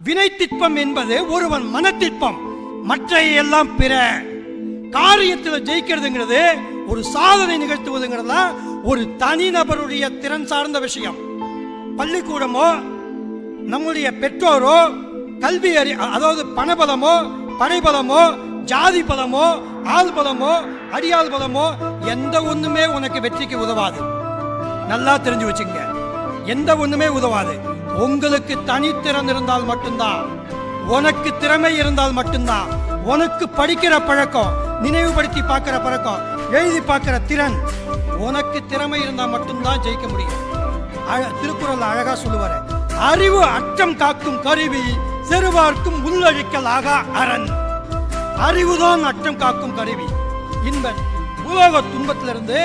வினைத்திற்பம் என்பது ஒருவன் மனத்திற்பம், மற்ற எல்லாம் பிற. காரியத்தில் ஜெயிக்கிறதுங்கிறது ஒரு சாதனை நிகழ்த்துவதுங்கிறதா ஒரு தனிநபருடைய திறன் சார்ந்த விஷயம். பள்ளிக்கூடமோ நம்முடைய பெற்றோரோ கல்வி அதாவது பணபலமோ படைபலமோ ஜாதி பலமோ ஆள் பலமோ அடியாள் பலமோ எந்த ஒண்ணுமே உனக்கு வெற்றிக்கு உதவாது. நல்லா தெரிஞ்சு வச்சுங்க, எந்த ஒண்ணுமே உதவாது. உங்களுக்கு தனித்திறன் இருந்தால் மட்டும்தான், உனக்கு திறமை இருந்தால் மட்டும்தான், உனக்கு படிக்கிற பழக்கம், நினைவுபடுத்தி பார்க்கிற பழக்கம், எழுதி பார்க்கிற திறன், உனக்கு திறமை இருந்தால் மட்டும்தான் ஜெயிக்க முடியும். திருக்குறள் அழகா சொல்லுவாரு, அறிவு அச்சம் காக்கும் கருவி, செருவார்க்கும் உள்ளழிக்கல் ஆகா அரண். அறிவுதான் அச்சம் காக்கும் கருவி. இந்த உலக துன்பத்திலிருந்து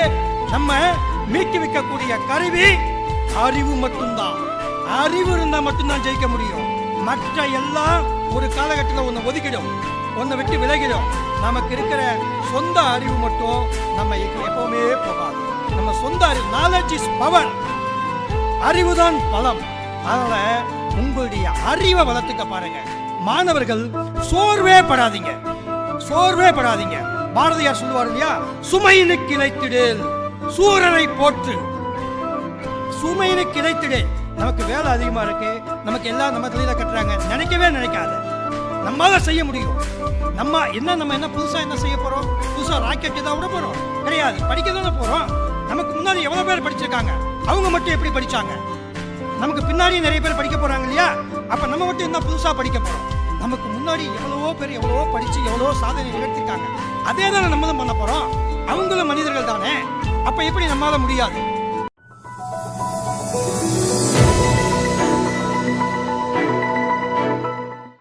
நம்ம மீட்டு வைக்கக்கூடிய கருவி அறிவு மட்டும்தான். அறிவு இருந்தா மட்டும்தான் ஜெயிக்க முடியும். மற்ற எல்லாம் ஒரு காலகட்டத்தில் ஒன்று ஒதுக்கிடும், ஒன்றை விட்டு விலகிடும். நமக்கு இருக்கிற சொந்த அறிவு மட்டும் நம்ம எப்பவுமே போகாது. நம்ம சொந்த அறிவு, நாலேஜ் இஸ் பவர், அறிவுதான் பலம். அதனால உங்களுடைய அறிவை வளர்த்துக்க பாருங்க. மாணவர்கள் சோர்வே படாதீங்க, சோர்வே படாதீங்க. பாரதியார் சொல்லுவார் இல்லையா, சுமையினு கிளைத்திடேல் சூரனை போற்று. சுமையினு கிளைத்திடேல். நமக்கு வேலை அதிகமா இருக்கு, நமக்கு எல்லாம் நம்ம தலையில கட்டுறாங்க, நினைக்கவே நினைக்காத. நம்மளால செய்ய முடியும். நம்ம என்ன புதுசா என்ன செய்ய போறோம்? புதுசா ராக்கெட் தான் விட போறோம்? கிடையாது, படிக்க தானே போறோம். நமக்கு முன்னாடி எவ்வளவு பேர் படிச்சிருக்காங்க, அவங்க மட்டும் எப்படி படிச்சாங்க? நமக்கு பின்னாடி நிறைய பேர் படிக்க போறாங்க இல்லையா? அப்ப நம்ம மட்டும் என்ன புதுசா படிக்க போறோம்? நமக்கு முன்னாடி எவ்வளவோ பேர் எவ்வளவோ படிச்சு எவ்வளவோ சாதனை நிகழ்த்திருக்காங்க. அதே தானே நம்மளும் பண்ண போறோம். அவங்களும் மனிதர்கள் தானே. அப்ப எப்படி நம்மளால முடியாது?